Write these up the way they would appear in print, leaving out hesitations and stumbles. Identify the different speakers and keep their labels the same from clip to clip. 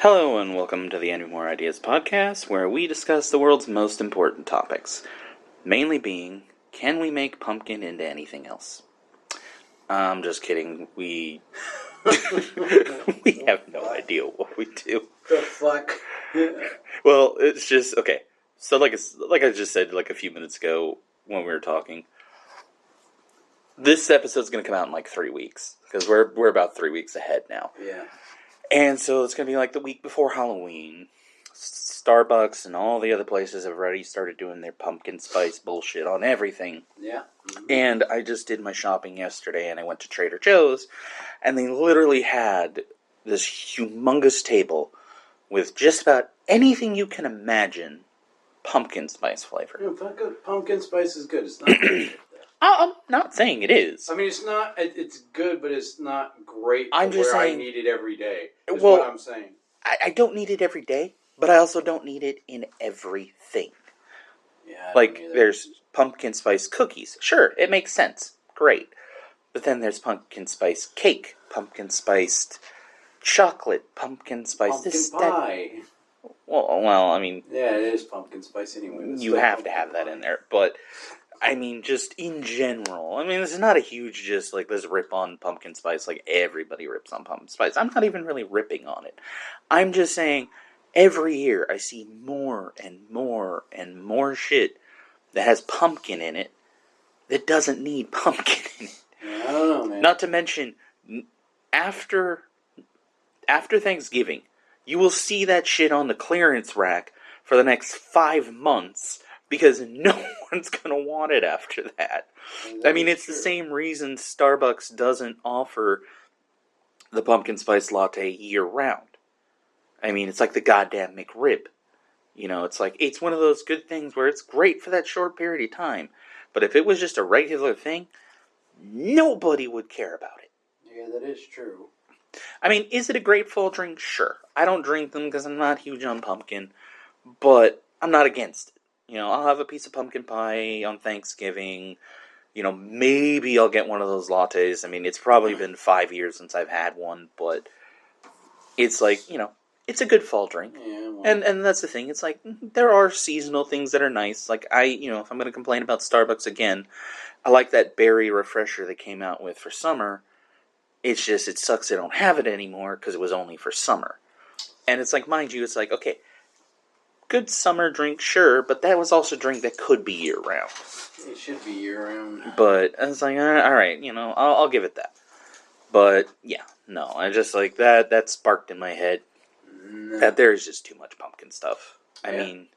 Speaker 1: Hello and welcome to the Any More Ideas podcast, where we discuss the world's most important topics. Mainly being, can we make pumpkin into anything else? I'm just kidding. We have no idea what we do.
Speaker 2: The fuck?
Speaker 1: Well, it's just okay. So, like I just said, like a few minutes ago when we were talking, this episode's going to come out in like 3 weeks because we're about 3 weeks ahead now.
Speaker 2: Yeah.
Speaker 1: And so it's going to be like the week before Halloween. Starbucks and all the other places have already started doing their pumpkin spice bullshit on everything.
Speaker 2: Yeah. Mm-hmm.
Speaker 1: And I just did my shopping yesterday, and I went to Trader Joe's, and they literally had this humongous table with just about anything you can imagine pumpkin spice flavor.
Speaker 2: Yeah, pumpkin spice is good. It's not good.
Speaker 1: I'm not saying it is.
Speaker 2: I mean, it's not. It's good, but it's not great.
Speaker 1: I'm just saying,
Speaker 2: I need it every day. Is
Speaker 1: well,
Speaker 2: what I'm saying.
Speaker 1: I don't need it every day, but I also don't need it in everything.
Speaker 2: Yeah.
Speaker 1: Like, there's pumpkin spice cookies. Sure, it makes sense. Great. But then there's pumpkin spice cake, pumpkin spiced chocolate, pumpkin spice
Speaker 2: pumpkin pie.
Speaker 1: Well, I mean...
Speaker 2: Yeah, it is pumpkin spice anyway.
Speaker 1: You have to have that in there. But, I mean, just in general. I mean, this is not a huge just, like, this rip on pumpkin spice. Like, everybody rips on pumpkin spice. I'm not even really ripping on it. I'm just saying... Every year, I see more and more and more shit that has pumpkin in it that doesn't need pumpkin in it.
Speaker 2: Yeah, I don't know, man.
Speaker 1: Not to mention, after Thanksgiving, you will see that shit on the clearance rack for the next 5 months because no one's going to want it after that. I mean, it's true. The same reason Starbucks doesn't offer the pumpkin spice latte year-round. I mean, it's like the goddamn McRib. You know, it's like, it's one of those good things where it's great for that short period of time. But if it was just a regular thing, nobody would care about it.
Speaker 2: Yeah, that is true.
Speaker 1: I mean, is it a great fall drink? Sure. I don't drink them because I'm not huge on pumpkin. But I'm not against it. You know, I'll have a piece of pumpkin pie on Thanksgiving. You know, maybe I'll get one of those lattes. I mean, it's probably been 5 years since I've had one. But it's like, you know, it's a good fall drink.
Speaker 2: Yeah, well.
Speaker 1: And that's the thing. It's like, there are seasonal things that are nice. Like, if I'm going to complain about Starbucks again, I like that berry refresher they came out with for summer. It's just, it sucks they don't have it anymore because it was only for summer. And it's like, mind you, it's like, okay, good summer drink, sure, but that was also a drink that could be year-round.
Speaker 2: It should be year-round.
Speaker 1: But I was like, alright, you know, I'll give it that. But, yeah, no, I just like, that sparked in my head. That there is just too much pumpkin stuff. I mean,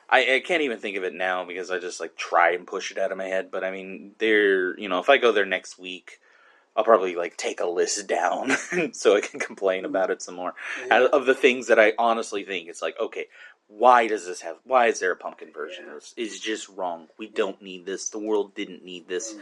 Speaker 1: I can't even think of it now because I just like try and push it out of my head. But I mean, if I go there next week, I'll probably like take a list down so I can complain about it some more. Yeah. Of the things that I honestly think, it's like, okay, why is there a pumpkin version? Yeah. It's just wrong. We don't need this. The world didn't need this.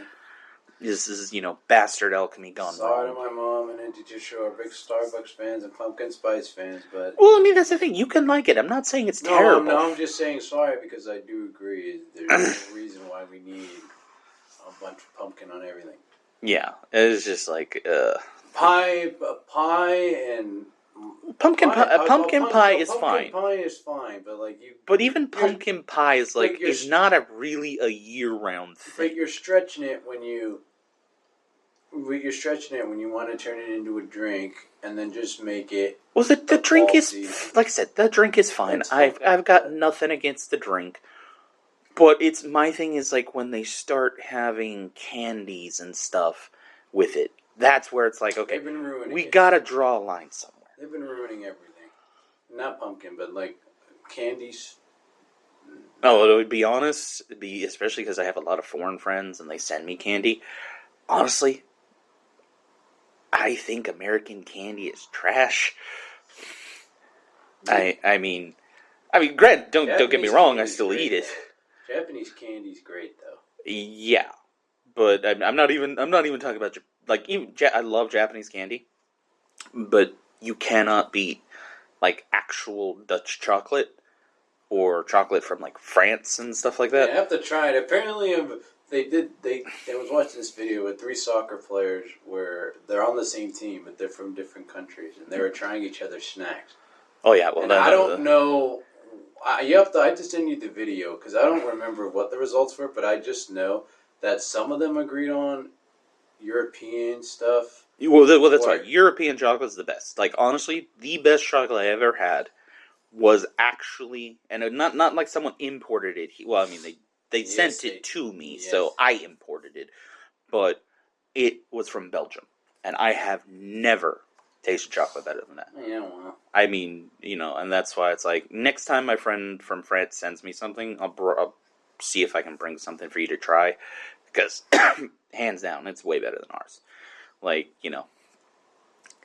Speaker 1: This is, bastard alchemy gone
Speaker 2: Sorry
Speaker 1: wrong.
Speaker 2: to my mom and Auntie Joshua are big Starbucks fans and pumpkin spice fans, but...
Speaker 1: Well, I mean, that's the thing. You can like it. I'm not saying it's terrible.
Speaker 2: No, I'm just saying sorry because I do agree. There's no reason why we need a bunch of pumpkin on everything.
Speaker 1: Yeah, it's just like...
Speaker 2: Pie and...
Speaker 1: Pumpkin pie is fine.
Speaker 2: Pumpkin pie is fine, but like you...
Speaker 1: But even pumpkin pie is like, is not really a year-round thing.
Speaker 2: But you're stretching it when you... You're stretching it when you want to turn it into a drink, and then just make it.
Speaker 1: Well, the drink is, like I said, the drink is fine. I've got nothing against the drink, but my thing is like when they start having candies and stuff with it. That's where it's like, okay, we gotta draw a line somewhere.
Speaker 2: They've been ruining everything. Not pumpkin, but like candies.
Speaker 1: Oh, to be honest, especially because I have a lot of foreign friends and they send me candy. Honestly, I think American candy is trash. I mean, Grant, don't get me wrong. I still eat it.
Speaker 2: Japanese candy's great, though.
Speaker 1: Yeah, but I'm not even talking about like I love Japanese candy, but you cannot beat like actual Dutch chocolate or chocolate from like France and stuff like that.
Speaker 2: I have to try it. Apparently, I was watching this video with 3 soccer players where they're on the same team, but they're from different countries, and they were trying each other's snacks.
Speaker 1: Oh yeah, well
Speaker 2: And I don't know. I have to send you the video because I don't remember what the results were, but I just know that some of them agreed on European stuff.
Speaker 1: well, that's
Speaker 2: Or
Speaker 1: right. European chocolate is the best. Like honestly, the best chocolate I ever had was actually, and not like someone imported it. Well, I mean they
Speaker 2: yes,
Speaker 1: sent it to me,
Speaker 2: yes.
Speaker 1: so I imported it, but it was from Belgium, and I have never tasted chocolate better than that.
Speaker 2: Yeah, well,
Speaker 1: I mean, and that's why it's like next time my friend from France sends me something, I'll see if I can bring something for you to try, because hands down, it's way better than ours. Like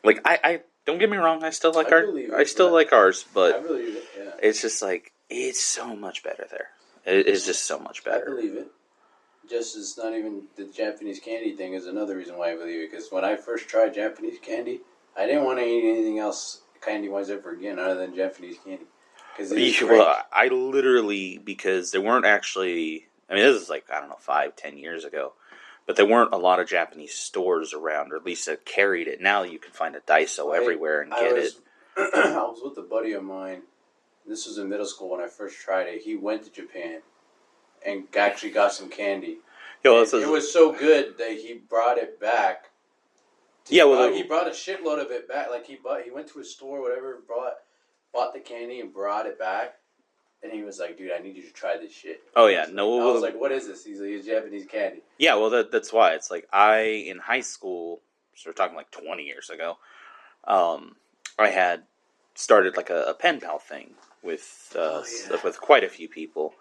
Speaker 1: like I don't get me wrong, I still like I still like ours,
Speaker 2: I
Speaker 1: but
Speaker 2: believe it. Yeah,
Speaker 1: it's just like it's so much better there. It's just so much
Speaker 2: I
Speaker 1: better.
Speaker 2: believe it. Just as not even the Japanese candy thing is another reason why I believe it. Because when I first tried Japanese candy, I didn't want to eat anything else candy wise ever again other than Japanese candy. Because it is great.
Speaker 1: Well, I literally, because there weren't actually, I mean, this is like, I don't know, 5, 10 years ago, but there weren't a lot of Japanese stores around, or at least that carried it. Now you can find a Daiso everywhere and get it.
Speaker 2: I was with a buddy of mine. This was in middle school when I first tried it. He went to Japan and actually got some candy. It was so good that he brought it back. He brought a shitload of it back. Like he went to a store, whatever, bought the candy and brought it back. And he was like, "Dude, I need you to try this shit."
Speaker 1: Oh yeah,
Speaker 2: I was like, "What is this?" He's like, "It's Japanese candy."
Speaker 1: Yeah, well that's why it's like in high school, so we're talking like 20 years ago. I had started like a pen pal thing with quite a few people,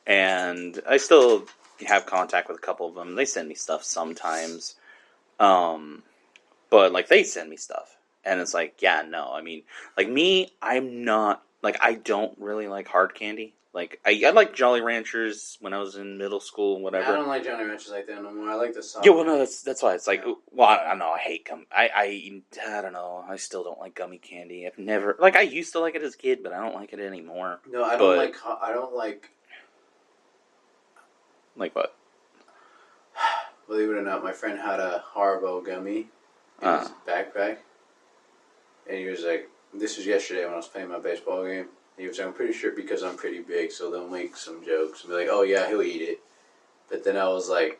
Speaker 1: and I still have contact with a couple of them. They send me stuff sometimes, but like they send me stuff, and it's like, yeah, no, I mean, like me, I'm not like I don't really like hard candy. Like I like Jolly Ranchers when I was in middle school and whatever.
Speaker 2: I don't like Jolly Ranchers like that no more. I like the soft.
Speaker 1: Yeah, well, no, that's why it's like, well, I don't know. I hate gum. I don't know. I still don't like gummy candy. I've never like I used to like it as a kid, but I don't like it anymore.
Speaker 2: No, I don't like. I don't like.
Speaker 1: Like what?
Speaker 2: Believe it or not, my friend had a Haribo gummy in his backpack, and he was like, "This was yesterday when I was playing my baseball game." He was like, "I'm pretty sure because I'm pretty big, so they'll make some jokes and be like, oh yeah, he'll eat it." But then I was like,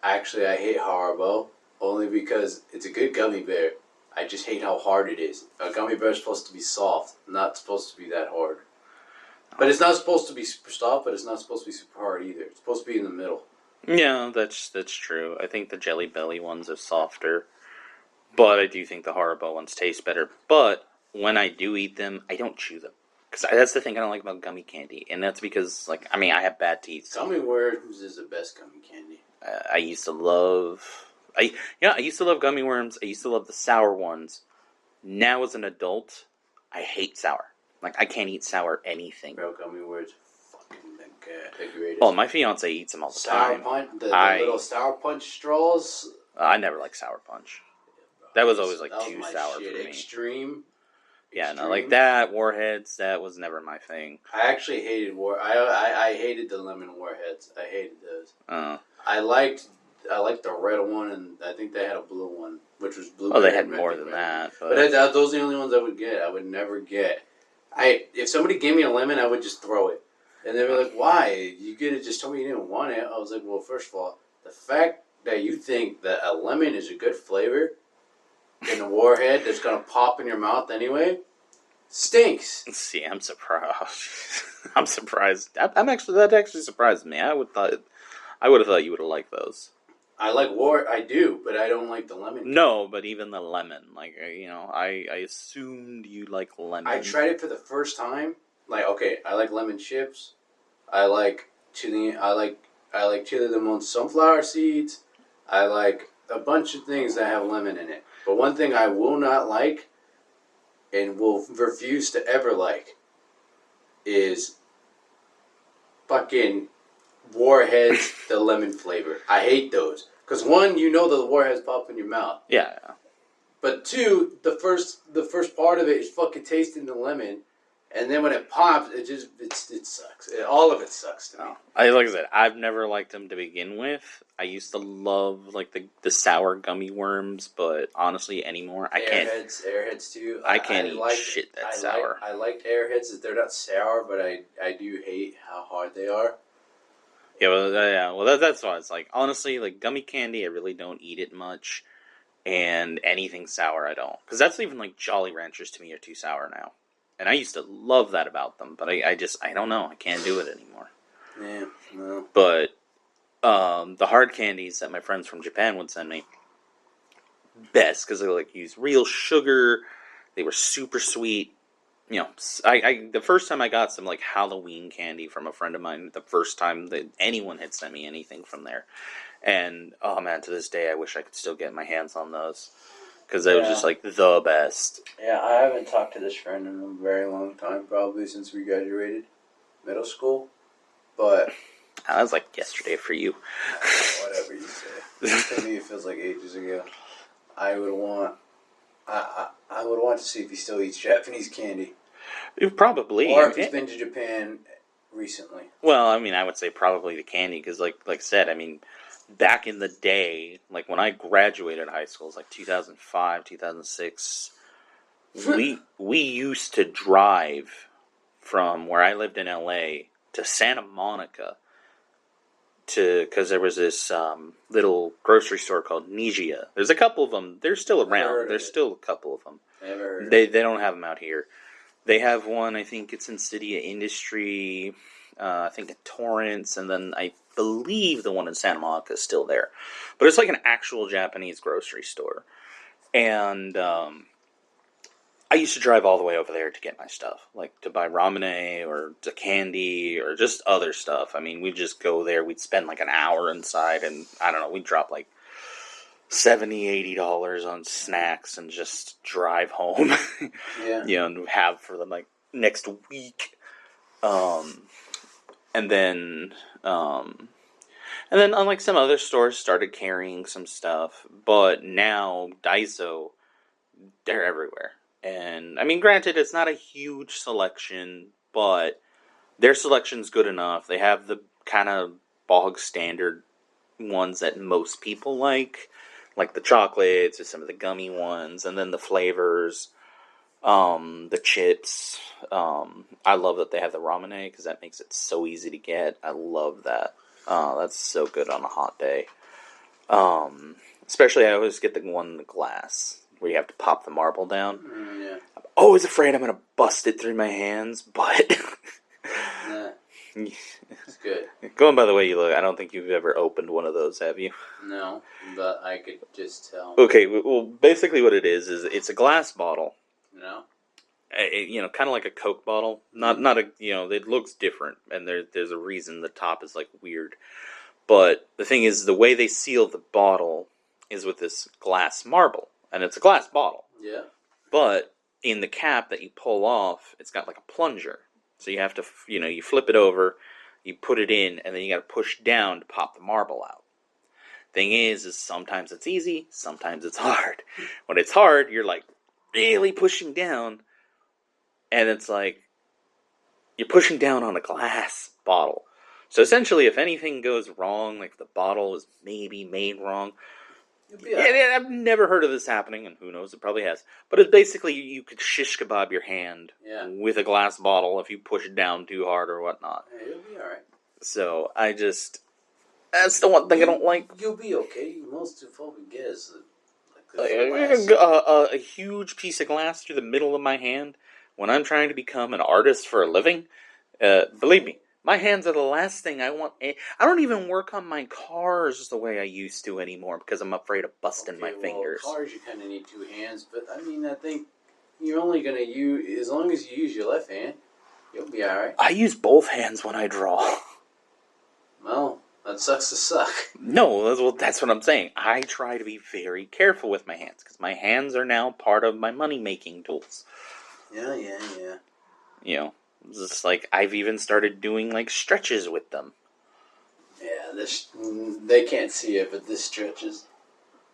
Speaker 2: actually, I hate Haribo only because it's a good gummy bear. I just hate how hard it is. A gummy bear is supposed to be soft, not supposed to be that hard. But it's not supposed to be super soft, but it's not supposed to be super hard either. It's supposed to be in the middle.
Speaker 1: Yeah, that's true. I think the Jelly Belly ones are softer, but I do think the Haribo ones taste better. But when I do eat them, I don't chew them. Because that's the thing I don't like about gummy candy. And that's because, like, I mean, I have bad teeth.
Speaker 2: Gummy worms is the best gummy candy.
Speaker 1: I used to love... I used to love gummy worms. I used to love the sour ones. Now, as an adult, I hate sour. Like, I can't eat sour anything.
Speaker 2: Bro, gummy worms fucking the greatest.
Speaker 1: Well, my fiance eats them all the time.
Speaker 2: The little Sour Punch straws.
Speaker 1: I never liked Sour Punch. That was always, like, too sour
Speaker 2: shit.
Speaker 1: for me.
Speaker 2: Extreme.
Speaker 1: Yeah, no, like that, Warheads, that was never my thing.
Speaker 2: I actually hated I hated the lemon Warheads. I hated those. I liked the red one, and I think they had a blue one, which was blue.
Speaker 1: Oh, they had more than that.
Speaker 2: But those are the only ones I would get. I would never get. If somebody gave me a lemon, I would just throw it. And they were like, "Why? You could have just told me you didn't want it." I was like, "Well, first of all, the fact that you think that a lemon is a good flavor in a Warhead that's gonna pop in your mouth anyway, stinks."
Speaker 1: See, I'm surprised. I'm surprised. That actually surprised me. I would have thought you would have liked those.
Speaker 2: I do, but I don't like the lemon.
Speaker 1: No, but even the lemon, like I assumed you like lemon.
Speaker 2: I tried it for the first time. Like, okay, I like lemon chips. I like chili limon sunflower seeds. I like a bunch of things that have lemon in it. But one thing I will not like, and will refuse to ever like, is fucking Warheads, the lemon flavor. I hate those. Because one, the Warheads pop in your mouth.
Speaker 1: Yeah.
Speaker 2: But two, the first part of it is fucking tasting the lemon. And then when it pops, it sucks. All of it sucks to me.
Speaker 1: Like I said, I've never liked them to begin with. I used to love like the sour gummy worms, but honestly, anymore I can't.
Speaker 2: Airheads too.
Speaker 1: I can't eat shit that's sour.
Speaker 2: I liked Airheads. They're not sour, but I do hate how hard they are.
Speaker 1: Well, that's why it's like honestly, like gummy candy, I really don't eat it much, and anything sour, I don't, because that's even like Jolly Ranchers to me are too sour now. And I used to love that about them, but I don't know. I can't do it anymore.
Speaker 2: Yeah, no.
Speaker 1: But the hard candies that my friends from Japan would send me, best, because they like use real sugar. They were super sweet. You know, the first time I got some like Halloween candy from a friend of mine, the first time that anyone had sent me anything from there. And, oh man, to this day, I wish I could still get my hands on those. Because they were just, like, the best.
Speaker 2: Yeah, I haven't talked to this friend in a very long time, probably since we graduated middle school. But
Speaker 1: that was, like, yesterday for you.
Speaker 2: Whatever you say. To me, it feels like ages ago. I would want to see if he still eats Japanese candy.
Speaker 1: Probably.
Speaker 2: Or if he's been to Japan recently.
Speaker 1: Well, I mean, I would say probably the candy, because, like I said, I mean, back in the day, like when I graduated high school, it was like 2005, 2006, we used to drive from where I lived in LA to Santa Monica because there was this little grocery store called Nijiya. There's a couple of them. They're still around. There's still a couple of them.
Speaker 2: Never heard of
Speaker 1: They don't have them out here. They have one, I think it's in City of Industry, I think at Torrance, and then I believe the one in Santa Monica is still there. But it's like an actual Japanese grocery store. And I used to drive all the way over there to get my stuff, like to buy ramen or to candy or just other stuff. I mean, we'd just go there, we'd spend like an hour inside, and I don't know, we'd drop like $70, $80 on snacks and just drive home.
Speaker 2: Yeah.
Speaker 1: You know, and have for the like next week. And then unlike some other stores started carrying some stuff, but now Daiso, they're everywhere. And I mean, granted, it's not a huge selection, but their selection's good enough. They have the kind of bog standard ones that most people like the chocolates or some of the gummy ones, and then the flavors, the chips. I love that they have the ramen because that makes it so easy to get. I love that. That's so good on a hot day. Especially I always get the one in the glass where you have to pop the marble down.
Speaker 2: Yeah.
Speaker 1: I'm always afraid I'm going to bust it through my hands, but
Speaker 2: Nah. It's good.
Speaker 1: Going by the way you look, I don't think you've ever opened one of those, have you?
Speaker 2: No, but I could just tell.
Speaker 1: Okay, well, basically what it is it's a glass bottle.
Speaker 2: No?
Speaker 1: Kind of like a Coke bottle. Not a, it looks different, and there's a reason the top is, like, weird. But the thing is, the way they seal the bottle is with this glass marble, and it's a glass bottle.
Speaker 2: Yeah.
Speaker 1: But in the cap that you pull off, it's got, like, a plunger. So you have to, you flip it over, you put it in, and then you got to push down to pop the marble out. Thing is sometimes it's easy, sometimes it's hard. When it's hard, you're, like, really pushing down, and it's like, you're pushing down on a glass bottle. So essentially, if anything goes wrong, like if the bottle is maybe made wrong, yeah, I've never heard of this happening, and who knows, it probably has. But it's basically, you could shish kebab your hand with a glass bottle if you push it down too hard or whatnot.
Speaker 2: Yeah, you'll be alright.
Speaker 1: So, that's the one thing I don't like.
Speaker 2: You'll be okay. Most of what we get is
Speaker 1: a huge piece of glass through the middle of my hand when I'm trying to become an artist for a living. Believe me, my hands are the last thing I want. I don't even work on my cars the way I used to anymore because I'm afraid of busting my fingers.
Speaker 2: Cars, you kind of need two hands, but I mean, I think you're only going to use, as long as you use your left hand, you'll be alright.
Speaker 1: I use both hands when I draw.
Speaker 2: Well, that sucks to suck.
Speaker 1: No, that's what I'm saying. I try to be very careful with my hands because my hands are now part of my money-making tools.
Speaker 2: Yeah.
Speaker 1: It's just like I've even started doing like stretches with them.
Speaker 2: Yeah, they can't see it, but this stretches.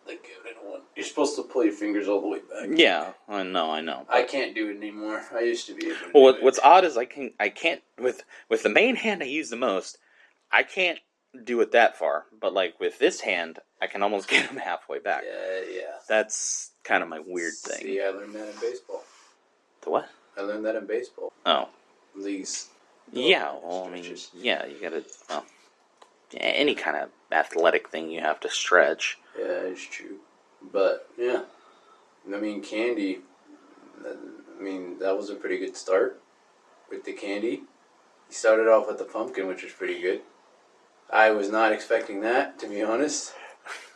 Speaker 2: the good one. You're supposed to pull your fingers all the way back.
Speaker 1: Yeah, I know.
Speaker 2: I can't do it anymore. I used to be able to.
Speaker 1: Well, what's odd is I can't with the main hand I use the most. I can't do it that far, but like with this hand, I can almost get them halfway back.
Speaker 2: Yeah.
Speaker 1: That's kind of my weird thing.
Speaker 2: See, I learned that in baseball.
Speaker 1: The what?
Speaker 2: I learned that in baseball.
Speaker 1: Oh.
Speaker 2: These.
Speaker 1: Yeah, well, I mean, yeah, you gotta, well, any kind of athletic thing you have to stretch.
Speaker 2: Yeah, it's true. But, yeah. I mean, candy, that was a pretty good start with the candy. He started off with the pumpkin, which was pretty good. I was not expecting that, to be honest.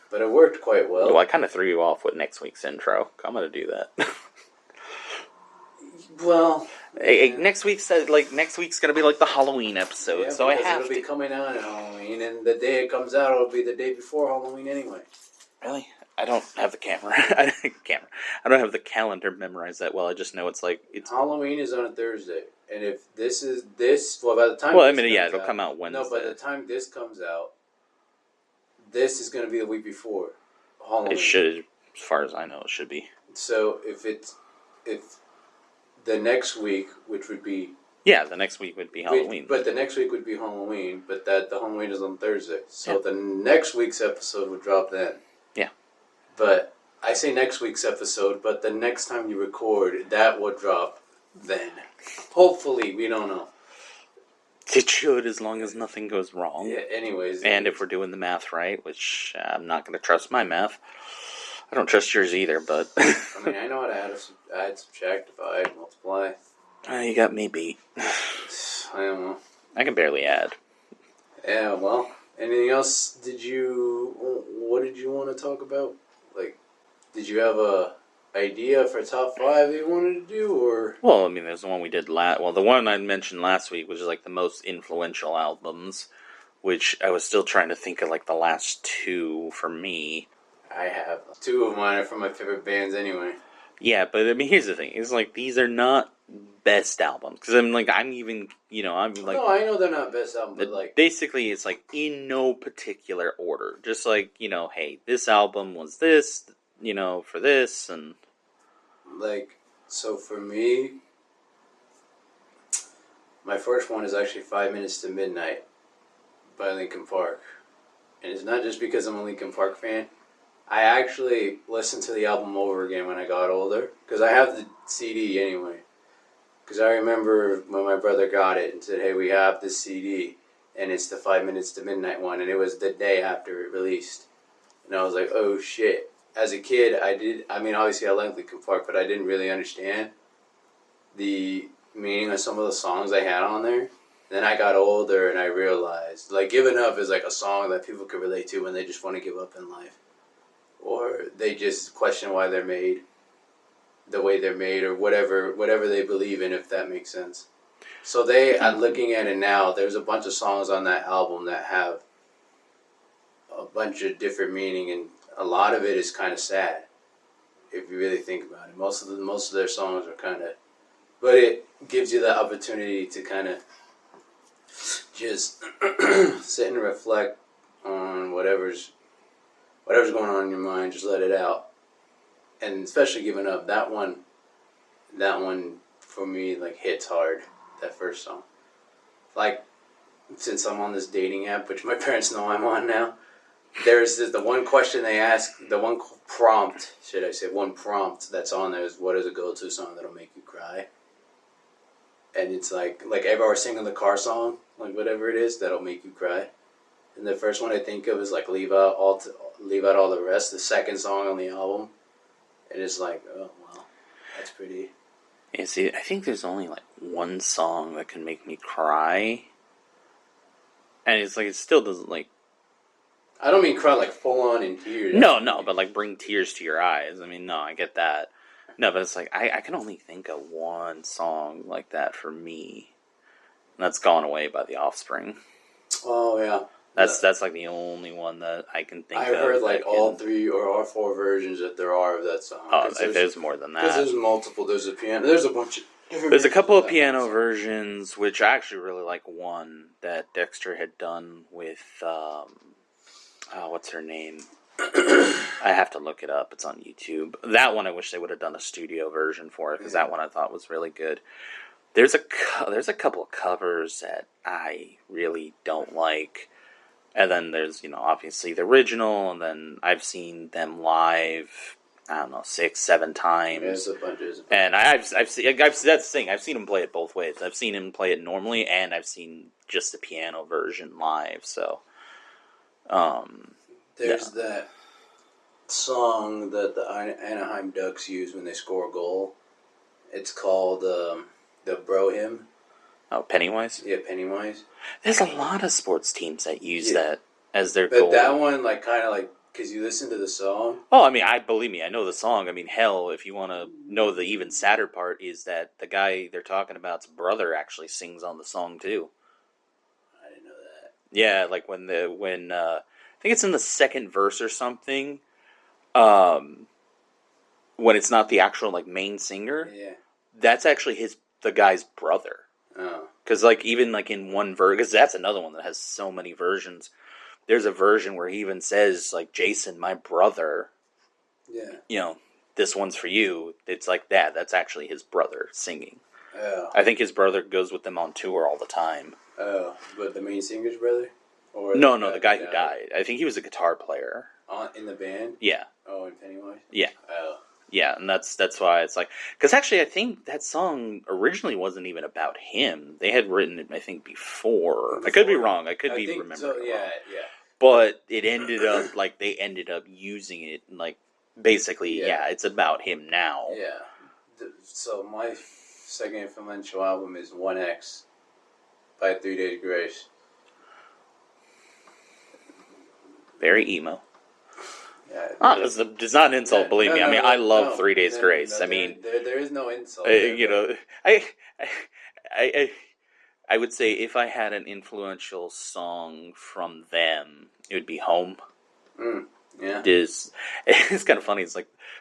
Speaker 2: But it worked quite well.
Speaker 1: Well, I kind of threw you off with next week's intro. I'm gonna do that.
Speaker 2: Well,
Speaker 1: next week's gonna be like the Halloween episode, so I have
Speaker 2: it'll be coming out on Halloween, and the day it comes out, it'll be the day before Halloween anyway.
Speaker 1: Really? I don't have the camera. I don't have the calendar memorized that well. I just know it's
Speaker 2: Halloween is on a Thursday, and if this is by the time
Speaker 1: it'll come out Wednesday.
Speaker 2: No, by the time this comes out, this is going to be the week before Halloween.
Speaker 1: It should, as far as I know, it should be.
Speaker 2: So if the next week, which would be...
Speaker 1: Yeah, the next week would be Halloween.
Speaker 2: But the next week would be Halloween, but the Halloween is on Thursday. So the next week's episode would drop then.
Speaker 1: Yeah.
Speaker 2: But I say next week's episode, but the next time you record, that will drop then. Hopefully, we don't know.
Speaker 1: It should, as long as nothing goes wrong.
Speaker 2: Yeah, anyways.
Speaker 1: And if we're doing the math right, which I'm not going to trust my math. I don't trust yours either, but...
Speaker 2: I mean, I know how to add, subtract, divide, multiply.
Speaker 1: You got me beat.
Speaker 2: I don't know.
Speaker 1: I can barely add.
Speaker 2: Yeah, well, anything else what did you want to talk about? Like, did you have a idea for top 5 that you wanted to do, or?
Speaker 1: Well, I mean, there's the one we did the one I mentioned last week, which is like the most influential albums, which I was still trying to think of like the last 2 for me.
Speaker 2: I have 2 of mine are from my favorite bands anyway.
Speaker 1: Yeah, but I mean, here's the thing: it's like these are not best albums because I'm like I'm like. No, I
Speaker 2: know they're not best albums, but like
Speaker 1: basically, it's like in no particular order. Just like hey, this album was this, for this and
Speaker 2: like so for me, my first one is actually 5 Minutes to Midnight by Linkin Park, and it's not just because I'm a Linkin Park fan. I actually listened to the album over again when I got older, because I have the CD anyway. Because I remember when my brother got it and said, hey, we have this CD, and it's the 5 Minutes to Midnight one, and it was the day after it released. And I was like, oh shit. As a kid, obviously I liked Linkin Park, but I didn't really understand the meaning of some of the songs they had on there. Then I got older and I realized, like, Giving Up is like a song that people could relate to when they just want to give up in life. Or they just question why they're made the way they're made, or whatever they believe in, if that makes sense. So I'm looking at it now, there's a bunch of songs on that album that have a bunch of different meaning, and a lot of it is kind of sad, if you really think about it. Most of their songs are kind of... But it gives you the opportunity to kind of just sit and reflect on whatever's going on in your mind, just let it out. And especially Giving Up, that one for me, like, hits hard, that first song. Like, since I'm on this dating app, which my parents know I'm on now, there's the one question they ask, the one prompt that's on there is, what is a go-to song that'll make you cry? And it's like everyone singing the car song, like whatever it is, that'll make you cry. And the first one I think of is like Leave Out All the Rest, the second song on the album. And it's like, oh, well, that's pretty...
Speaker 1: Yeah, see, I think there's only like one song that can make me cry. And it's like, it still doesn't like...
Speaker 2: I don't mean cry like full on in tears.
Speaker 1: No, but like bring tears to your eyes. I mean, no, I get that. No, but it's like, I can only think of one song like that for me. And that's Gone Away by The Offspring.
Speaker 2: Oh, yeah.
Speaker 1: That's like the only one that I can think of.
Speaker 2: I've heard like all 3 or all 4 versions that there are of that song.
Speaker 1: Oh, there's more than that.
Speaker 2: Because there's multiple. There's a piano. There's a bunch of different...
Speaker 1: There's a couple of piano versions, which I actually really like one that Dexter had done with, what's her name? I have to look it up. It's on YouTube. That one I wish they would have done a studio version for, because that one I thought was really good. There's a couple of covers that I really don't like, and then there's obviously the original, and then I've seen them live. I don't know, 6, 7 times.
Speaker 2: There's a bunch.
Speaker 1: And I've seen that's the thing. I've seen him play it both ways. I've seen him play it normally, and I've seen just the piano version live. So,
Speaker 2: there's that song that the Anaheim Ducks use when they score a goal. It's called the Bro Hymn.
Speaker 1: Oh, Pennywise?
Speaker 2: Yeah, Pennywise.
Speaker 1: There's a lot of sports teams that use that as their
Speaker 2: but
Speaker 1: goal.
Speaker 2: But that one, kind of because you listen to the song.
Speaker 1: Oh, I mean, believe me, I know the song. I mean, hell, if you want to know the even sadder part is that the guy they're talking about's brother actually sings on the song too.
Speaker 2: I didn't know that.
Speaker 1: Yeah, like when I think it's in the second verse or something. When it's not the actual main singer.
Speaker 2: Yeah.
Speaker 1: That's actually the guy's brother.
Speaker 2: Oh.
Speaker 1: Because even in one verse, because that's another one that has so many versions. There's a version where he even says Jason, my brother.
Speaker 2: Yeah.
Speaker 1: This one's for you. It's like that. That's actually his brother singing.
Speaker 2: Oh.
Speaker 1: I think his brother goes with them on tour all the time.
Speaker 2: Oh, but the main singer's brother? Or
Speaker 1: No, the guy who died. I think he was a guitar player.
Speaker 2: In the band?
Speaker 1: Yeah.
Speaker 2: Oh, in Pennywise?
Speaker 1: Yeah.
Speaker 2: Oh.
Speaker 1: Yeah, and that's why it's because actually I think that song originally wasn't even about him. They had written it, I think, before. I could be wrong. I could be remembering
Speaker 2: so,
Speaker 1: it
Speaker 2: yeah,
Speaker 1: wrong.
Speaker 2: Yeah.
Speaker 1: But it ended up they ended up using it basically. Yeah, it's about him now.
Speaker 2: Yeah. So my second influential album is 1X by 3 Days Grace.
Speaker 1: Very emo.
Speaker 2: Yeah,
Speaker 1: it's not an insult, believe me. I mean, I love 3 Days Grace. I mean,
Speaker 2: there is no insult.
Speaker 1: I would say if I had an influential song from them, it would be Home.
Speaker 2: Yeah.
Speaker 1: It's kind of funny. It's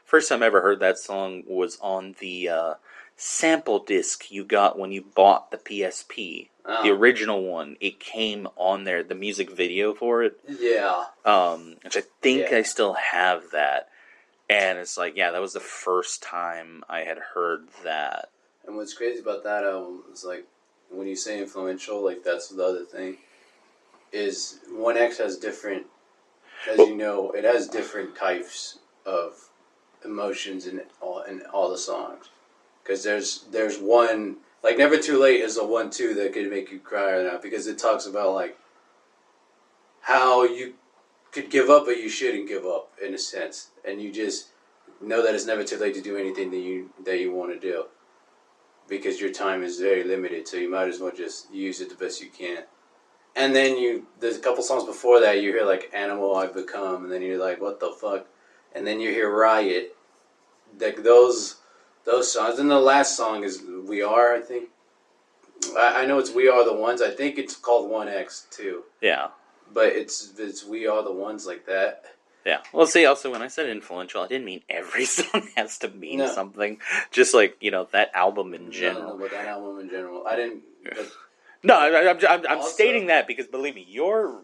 Speaker 1: first time I ever heard that song was on the sample disc you got when you bought the PSP. The original one, it came on there, the music video for it.
Speaker 2: Yeah.
Speaker 1: Which I think I still have that. And it's that was the first time I had heard that.
Speaker 2: And what's crazy about that album is when you say influential, that's the other thing, is 1X has different, as you know, it has different types of emotions in all the songs. Because there's one, Never Too Late is a 1-2 that could make you cry right now, because it talks about how you could give up, but you shouldn't give up in a sense, and you just know that it's never too late to do anything that you want to do, because your time is very limited, so you might as well just use it the best you can. And then there's a couple songs before that you hear Animal I've Become, and then you're like, what the fuck? And then you hear Riot, those songs. And the last song is We Are, I think. I know it's We Are the Ones. I think it's called 1X too.
Speaker 1: Yeah.
Speaker 2: But it's We Are the Ones, like that.
Speaker 1: Yeah. Well, see, also, when I said influential, I didn't mean every song has to mean something. Just that album in general.
Speaker 2: No, but that album in general. I didn't...
Speaker 1: No, I'm stating that because, believe me, your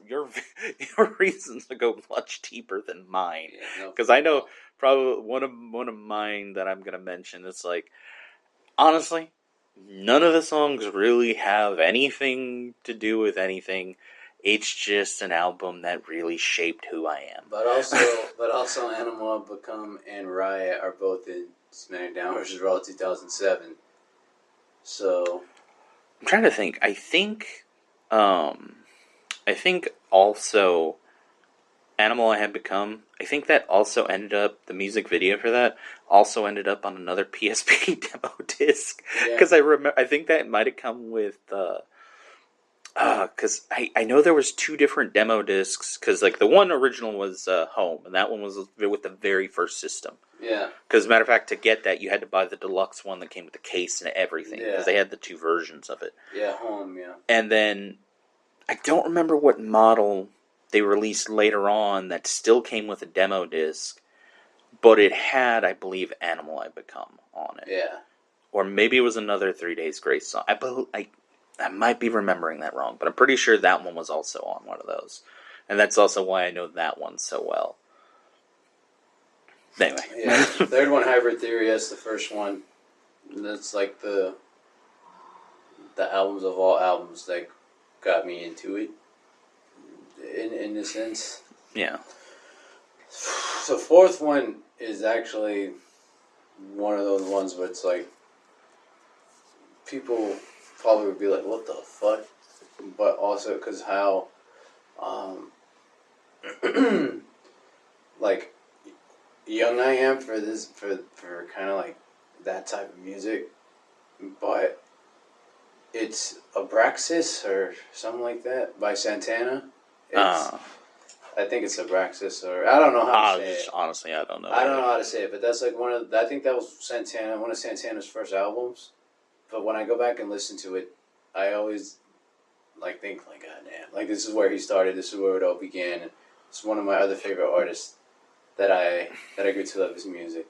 Speaker 1: reasons to go much deeper than mine. Because I know probably one of mine that I'm gonna mention is honestly, none of the songs really have anything to do with anything. It's just an album that really shaped who I am.
Speaker 2: But also, Animal I've Become and Riot are both in SmackDown vs. Raw 2007. So.
Speaker 1: I'm trying to think. I think also Animal I Had Become, I think that also ended up, the music video for that also ended up on another PSP demo disc. Because I think that might have come with, because I know there was 2 different demo discs, because the one original was Home, and that one was with the very first system.
Speaker 2: Yeah.
Speaker 1: Because, as a matter of fact, to get that, you had to buy the deluxe one that came with the case and everything. Because they had the 2 versions of it.
Speaker 2: Yeah, Home, yeah.
Speaker 1: And then, I don't remember what model they released later on that still came with a demo disc. But it had, I believe, Animal I Become on it.
Speaker 2: Yeah.
Speaker 1: Or maybe it was another 3 Days Grace song. I might be remembering that wrong. But I'm pretty sure that one was also on one of those. And that's also why I know that one so well. Anyway.
Speaker 2: Yeah, third one, Hybrid Theory. That's the first one. That's like the albums of all albums that got me into it. In a sense.
Speaker 1: Yeah.
Speaker 2: So fourth one is actually one of those ones where it's like people probably would be like, "What the fuck?" But also because how, like, young I am for this for kind of like that type of music, but it's Abraxas or something like that by Santana. I think it's Abraxas, or I don't know how to say it.
Speaker 1: Honestly, I don't know.
Speaker 2: I don't know how to say it, but that's like I think that was one of Santana's first albums. But when I go back and listen to it, I always like think like, God damn, like this is where he started. This is where it all began. And it's one of my other favorite artists that I grew to love his music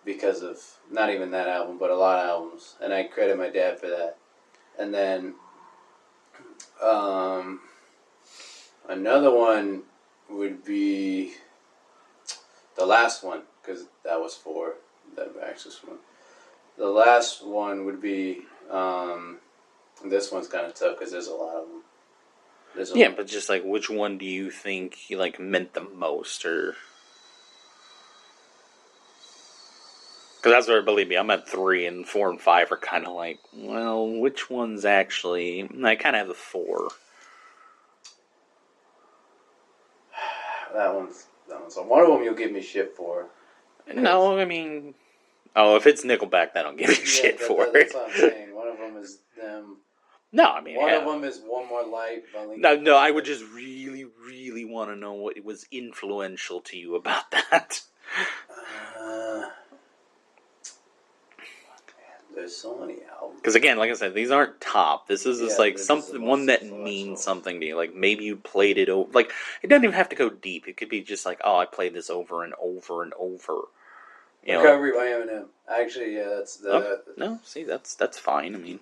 Speaker 2: because of not even that album, but a lot of albums, and I credit my dad for that. And then another one would be the last one, because that was 4, that Axis one. The last one would be, this one's kind of tough because there's a lot of them.
Speaker 1: But just like, which one do you think like meant the most, or? Because that's where, believe me, I'm at 3 and 4 and 5 are kind of like, well, which one's actually? I kind of have the 4.
Speaker 2: That one's one of them you'll give me shit for.
Speaker 1: No, I mean, if it's Nickelback, then I'll give you shit for it.
Speaker 2: That's what I'm saying. One of them is them.
Speaker 1: No, I mean,
Speaker 2: one of them is One More Light.
Speaker 1: No, I would just really, really want to know what was influential to you about that.
Speaker 2: There's so many albums.
Speaker 1: Because again, like I said, these aren't top. This is just like something, one that means something to you. Like maybe you played it over. Like it doesn't even have to go deep. It could be just like, oh, I played this over and over and over. You
Speaker 2: Recovery by Eminem. Actually, yeah, that's the.
Speaker 1: No, see, that's fine. I mean,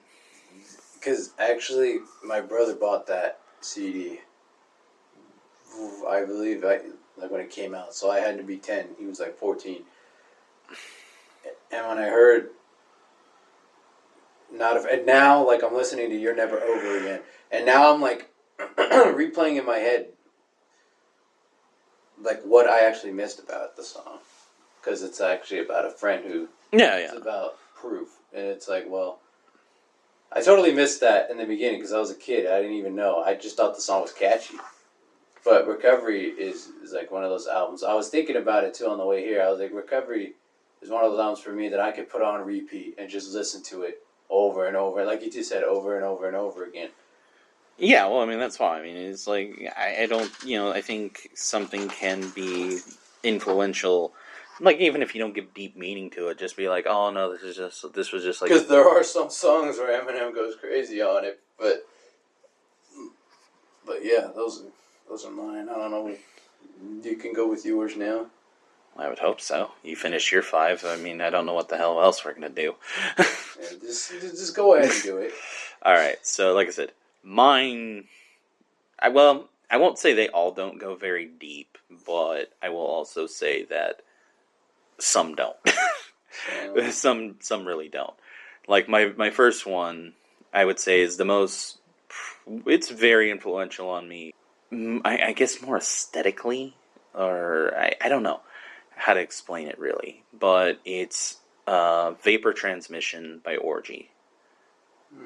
Speaker 2: because actually, my brother bought that CD. I believe, like when it came out, so I had to be 10. He was like 14, and when I heard. And now, like, I'm listening to You're Never Over Again. And now I'm, like, replaying in my head, like, what I actually missed about the song. Because it's actually about a friend who... It's about proof. And it's like, well... I totally missed that in the beginning because I was a kid. I didn't even know. I just thought the song was catchy. But Recovery is like, one of those albums. I was thinking about it, too, on the way here. I was like, Recovery is one of those albums for me that I could put on repeat and just listen to it. Over and over, like you just said, over and over and over again.
Speaker 1: Yeah, well, I mean, that's fine. I mean, it's like, I don't, I think something can be influential, like, even if you don't give deep meaning to it, just be like, oh, no, this was just like...
Speaker 2: Because there are some songs where Eminem goes crazy on it, but yeah, those are mine. I don't know, you can go with yours now.
Speaker 1: I would hope so. You finish your 5. I mean, I don't know what the hell else we're going to do.
Speaker 2: Yeah, just go ahead and do it.
Speaker 1: All right. So, like I said, mine... I won't say they all don't go very deep, but I will also say that some don't. Some really don't. Like, my first one, I would say, is the most... It's very influential on me. I guess more aesthetically, or... I don't know how to explain it really, but it's Vapor Transmission by Orgy.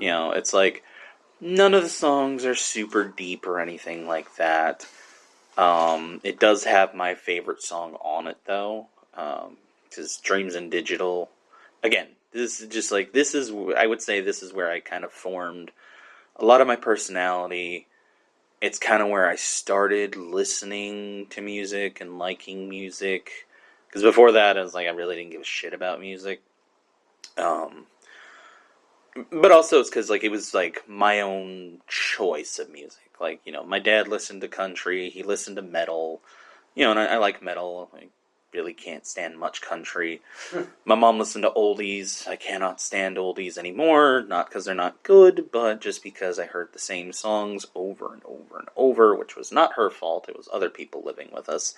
Speaker 1: It's like none of the songs are super deep or anything like that. It does have my favorite song on it though, because Dreams in Digital. Again, this is just like I would say this is where I kind of formed a lot of my personality. It's kind of where I started listening to music and liking music. Because before that, I was like, I really didn't give a shit about music. But also it's because, like, it was, like, my own choice of music. Like, my dad listened to country, he listened to metal. And I like metal. I really can't stand much country. My mom listened to oldies. I cannot stand oldies anymore. Not because they're not good, but just because I heard the same songs over and over and over, which was not her fault. It was other people living with us.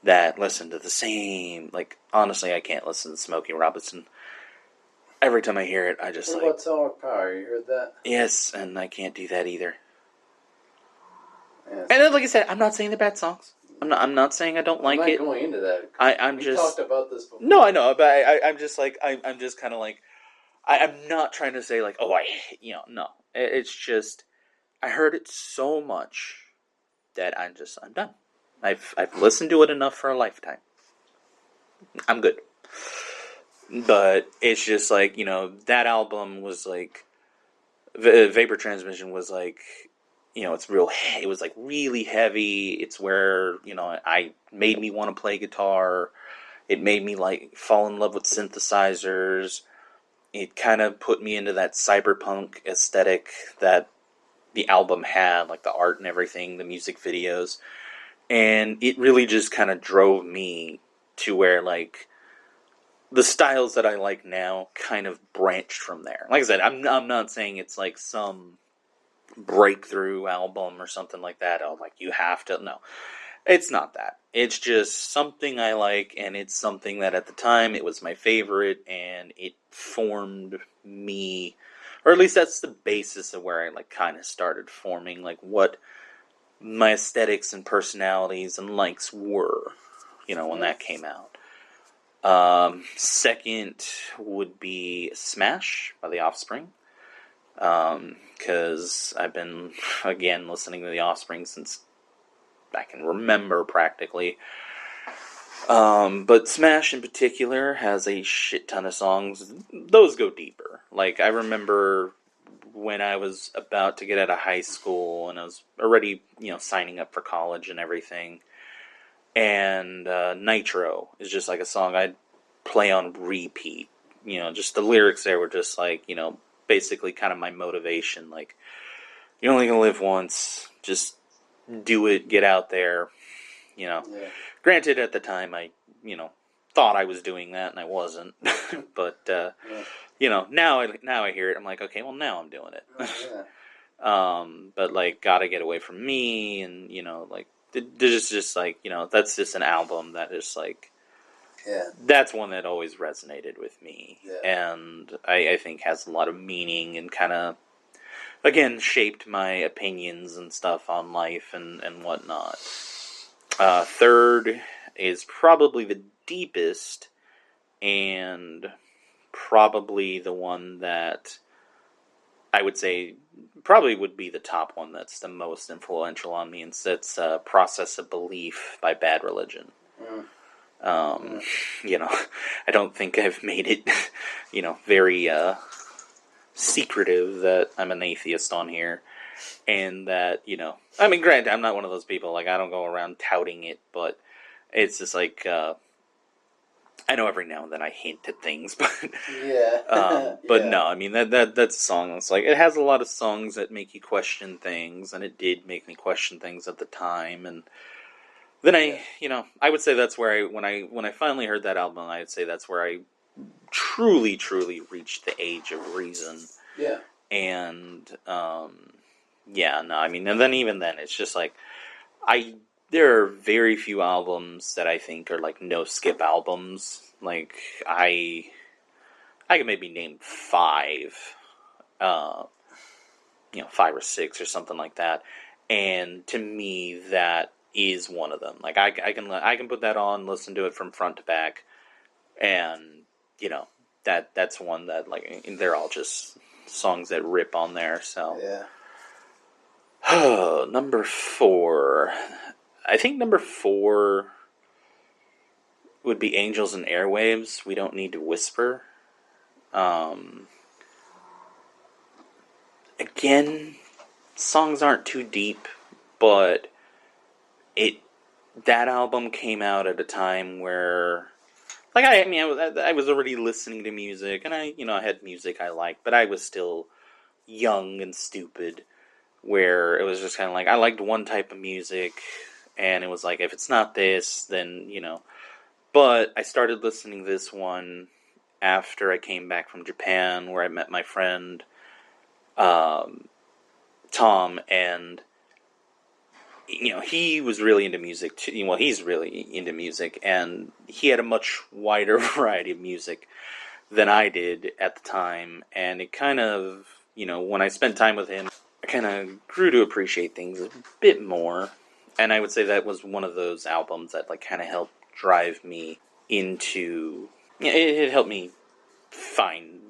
Speaker 1: that listen to the same, like, honestly, I can't listen to Smokey Robinson. Every time I hear it, I just
Speaker 2: What
Speaker 1: like...
Speaker 2: about Atomic Power? You heard that?
Speaker 1: Yes, and I can't do that either.
Speaker 2: Yes.
Speaker 1: And then, like I said, I'm not saying they're bad songs. I'm not saying I don't like it.
Speaker 2: I'm not going into that.
Speaker 1: I'm
Speaker 2: we
Speaker 1: just...
Speaker 2: talked about this before.
Speaker 1: No, I know, but I'm just like... I'm just kind of like... I'm not trying to say, like, oh, I hate... no. It's just... I heard it so much that I'm done. I've listened to it enough for a lifetime. I'm good. But it's just like, that album was like... Vapor Transmission was like... it's real... It was like really heavy. It's where, I made me want to play guitar. It made me like fall in love with synthesizers. It kind of put me into that cyberpunk aesthetic that the album had, like the art and everything, the music videos. And it really just kind of drove me to where, like, the styles that I like now kind of branched from there. Like I said, I'm not saying it's like some breakthrough album or something like that. Oh, like, you have to... No. It's not that. It's just something I like, and it's something that at the time it was my favorite, and it formed me, or at least that's the basis of where I like kind of started forming like what my aesthetics and personalities and likes were, when that came out. Second would be Smash by The Offspring, because I've been, again, listening to The Offspring since I can remember practically. But Smash in particular has a shit ton of songs. Those go deeper. Like, I remember when I was about to get out of high school and I was already, signing up for college and everything. And Nitro is just like a song I'd play on repeat. Just the lyrics there were just like, basically kind of my motivation. Like, you're only going to live once. Just do it, get out there,
Speaker 2: Yeah.
Speaker 1: Granted, at the time, I, thought I was doing that, and I wasn't. But, now I hear it, I'm like, okay, well, now I'm doing it.
Speaker 2: Yeah.
Speaker 1: But, like, Gotta Get Away From Me, and, like, there's just, like, that's just an album that is, like,
Speaker 2: Yeah.
Speaker 1: that's one that always resonated with me.
Speaker 2: Yeah.
Speaker 1: And I think has a lot of meaning and kind of, again, shaped my opinions and stuff on life and whatnot. Third is probably the deepest and probably the one that I would say probably would be the top one that's the most influential on me, and it's Process of Belief by Bad Religion. I don't think I've made it, very secretive that I'm an atheist on here. And that, I mean, granted, I'm not one of those people, like, I don't go around touting it, but it's just like, I know every now and then I hint at things, but,
Speaker 2: Yeah.
Speaker 1: but
Speaker 2: Yeah.
Speaker 1: no, I mean, that's a song that's like, it has a lot of songs that make you question things, and it did make me question things at the time, and then I would say that's where when I finally heard that album, I'd say that's where I truly, truly reached the age of reason.
Speaker 2: Yeah.
Speaker 1: And, yeah, no, I mean, and then even then, it's just like, there are very few albums that I think are like no skip albums. Like, I can maybe name 5, 5 or 6 or something like that. And to me, that is one of them. Like, I can put that on, listen to it from front to back, and that's one that, like, they're all just songs that rip on there. So
Speaker 2: Yeah.
Speaker 1: number 4. I think number 4 would be Angels and Airwaves. We Don't Need to Whisper. Again, songs aren't too deep, but that album came out at a time where, like, I was already listening to music, and I had music I liked, but I was still young and stupid, where it was just kind of like, I liked one type of music, and it was like, if it's not this, then, But I started listening to this one after I came back from Japan, where I met my friend, Tom, and he was really into music too. Well, he's really into music, and he had a much wider variety of music than I did at the time, and it kind of, when I spent time with him, I kind of grew to appreciate things a bit more, and I would say that was one of those albums that like kind of helped drive me into. It helped me find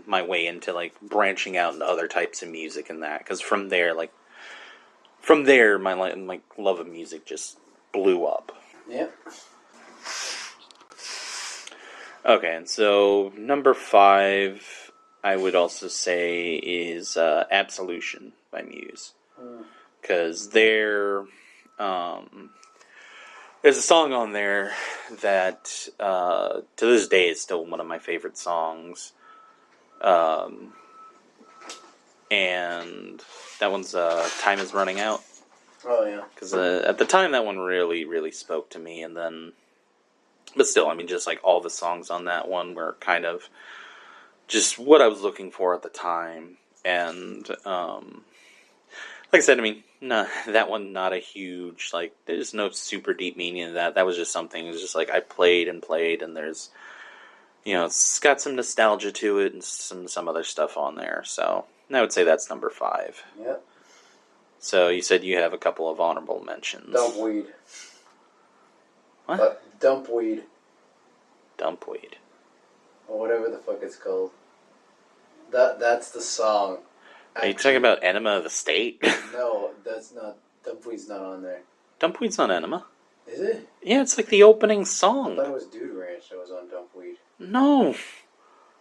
Speaker 1: my way into like branching out into other types of music and that, because from there my love of music just blew up.
Speaker 2: Yep.
Speaker 1: Okay, and so number 5, I would also say is "Absolution" by Muse, because there's a song on there that to this day is still one of my favorite songs, and that one's "Time Is Running Out."
Speaker 2: Oh yeah.
Speaker 1: Because at the time that one really, really spoke to me, and then. But still, I mean, just like all the songs on that one were kind of just what I was looking for at the time. And, like I said, I mean, no, that one, not a huge, like, there's no super deep meaning in that. That was just something, it was just like I played, and there's, it's got some nostalgia to it and some other stuff on there. So I would say that's number 5.
Speaker 2: Yep.
Speaker 1: So you said you have a couple of honorable mentions.
Speaker 2: Dumpweed.
Speaker 1: What?
Speaker 2: Dumpweed.
Speaker 1: Dumpweed.
Speaker 2: Or whatever the fuck it's called. That's the song.
Speaker 1: Are you talking about Enema of the State?
Speaker 2: No, that's not. Dumpweed's not on there.
Speaker 1: Dumpweed's on Enema.
Speaker 2: Is it?
Speaker 1: Yeah, it's like the opening
Speaker 2: I
Speaker 1: song.
Speaker 2: thought it was Dude Ranch that was on Dumpweed.
Speaker 1: No.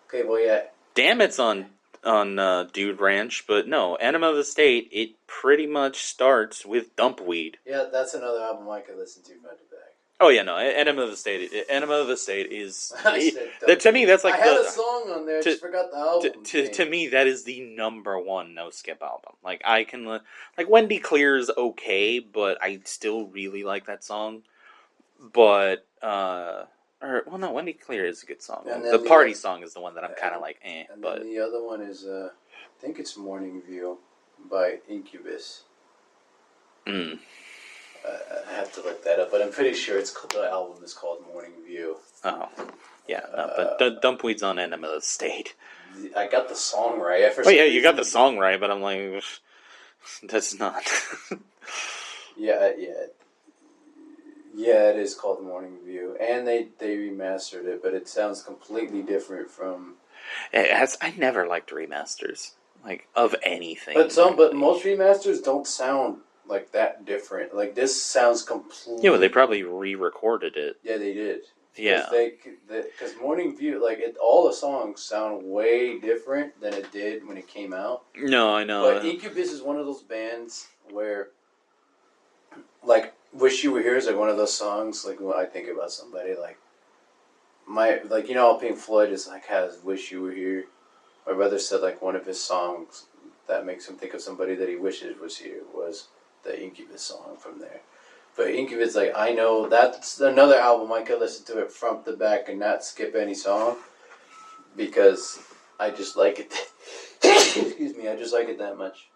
Speaker 2: Okay, well, yeah.
Speaker 1: Damn, it's on Dude Ranch, but no, Enema of the State, it pretty much starts with Dumpweed.
Speaker 2: Yeah, that's another album I could listen to front to back.
Speaker 1: Oh yeah, no, Enema of the State is
Speaker 2: That,
Speaker 1: to me that's like
Speaker 2: I had a song on there, I just forgot the album.
Speaker 1: To me that is the number 1 no skip album. Like I can like Wendy Clear's okay, but I still really like that song. But Wendy Clear is a good song. The party song is the one that I'm kind of like
Speaker 2: And
Speaker 1: but
Speaker 2: then the other one is I think it's Morning View by Incubus. I have to look that up, but I'm pretty sure the album is called Morning View.
Speaker 1: Oh, yeah, no, but Dumpweed's on Enema of the State.
Speaker 2: I got the song right.
Speaker 1: Oh yeah, you got the song right, but I'm like, that's not.
Speaker 2: Yeah, it is called Morning View, and they remastered it, but it sounds completely different from.
Speaker 1: I never liked remasters, like of anything.
Speaker 2: But most remasters don't sound like that different. Like this sounds completely.
Speaker 1: Yeah, well, they probably re-recorded it.
Speaker 2: Yeah, they did.
Speaker 1: Yeah,
Speaker 2: because Morning View, like all the songs sound way different than it did when it came out.
Speaker 1: No, I know.
Speaker 2: But Incubus is one of those bands where, like, "Wish You Were Here" is like one of those songs. Like when I think about somebody, like how Pink Floyd is like has "Wish You Were Here." My brother said like one of his songs that makes him think of somebody that he wishes was here was the Incubus song from there. But Incubus, like, I know that's another album I could listen to it front to back and not skip any song because I just like it. Excuse me, I just like it that much.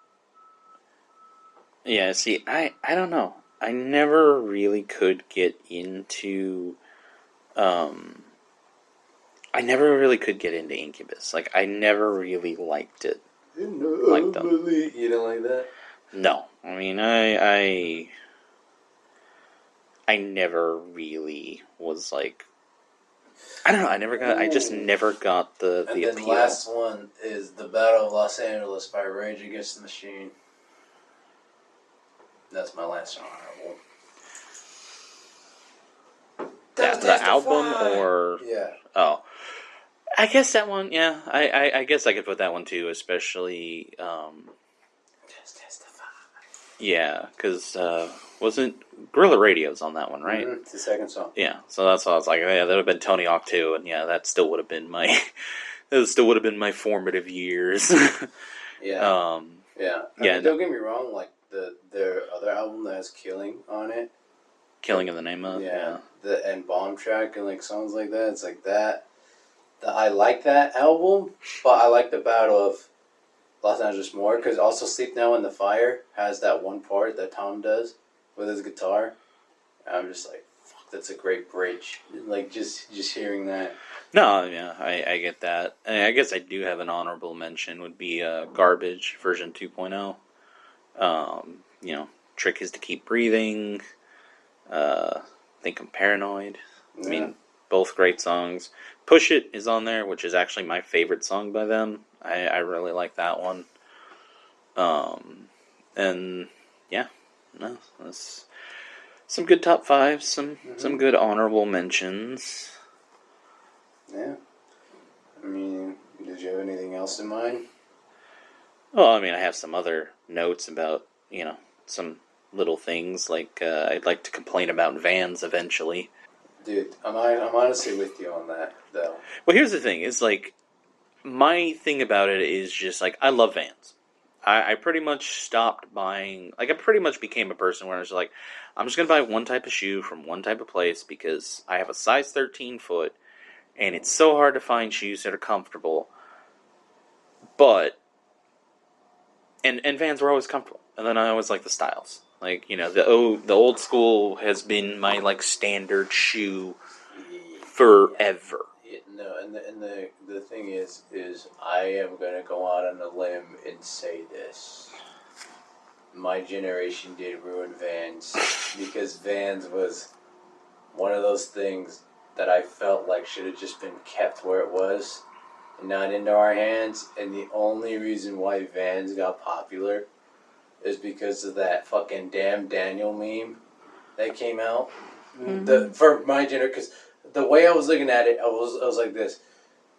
Speaker 1: Yeah, see, I don't know. I never really could get into, I never really could get into Incubus. Like, I never really liked it.
Speaker 2: Like them. You don't like that?
Speaker 1: No, I mean, I never really was like, I don't know. I just never got the
Speaker 2: and
Speaker 1: appeal.
Speaker 2: And the last one is "The Battle of Los Angeles" by Rage Against the Machine. That's my last honorable.
Speaker 1: The album or
Speaker 2: yeah.
Speaker 1: Oh, I guess that one. Yeah, I guess I could put that one too, especially.
Speaker 2: Just testify.
Speaker 1: Yeah, because wasn't Guerrilla Radio's on that one, right?
Speaker 2: Mm-hmm. It's the second song.
Speaker 1: Yeah, so that's why I was like, yeah, that would have been Tony Hawk 2, and yeah, that still would have been my, formative years.
Speaker 2: Yeah. Yeah. I mean,
Speaker 1: yeah.
Speaker 2: Don't get me wrong. Like their other album that has "Killing" on it.
Speaker 1: Killing in the Name of.
Speaker 2: Yeah. And Bomb Track and like songs like that. It's like that. I like that album, but I like the Battle of Los Angeles more because also "Sleep Now in the Fire" has that one part that Tom does. with his guitar. I'm just like, fuck, that's a great bridge. Like just hearing that.
Speaker 1: No, yeah, I get that. I guess I do have an honorable mention. Would be Garbage version 2.0. Trick is to keep breathing. Think I'm paranoid.
Speaker 2: Yeah.
Speaker 1: I mean, both great songs. Push It is on there, which is actually my favorite song by them. I really like that one. And yeah, no, that's some good top fives, some good honorable mentions.
Speaker 2: Yeah. I mean, did you have anything else in mind?
Speaker 1: Well, I mean, I have some other notes about, some little things, like I'd like to complain about Vans eventually.
Speaker 2: Dude, I'm honestly with you on that, though.
Speaker 1: Well, here's the thing, is like, my thing about it is just, like, I love Vans. I pretty much stopped buying, like, I pretty much became a person where I was like, I'm just going to buy one type of shoe from one type of place because I have a size 13 foot, and it's so hard to find shoes that are comfortable. But, and Vans were always comfortable. And then I always like the styles. Like, the old school has been my, like, standard shoe forever.
Speaker 2: Yeah, no, and the thing is I am gonna go out on a limb and say this. My generation did ruin Vans because Vans was one of those things that I felt like should have just been kept where it was and not into our hands. And the only reason why Vans got popular is because of that fucking damn Daniel meme that came out. Mm-hmm. For my generation, because the way I was looking at it, I was like this.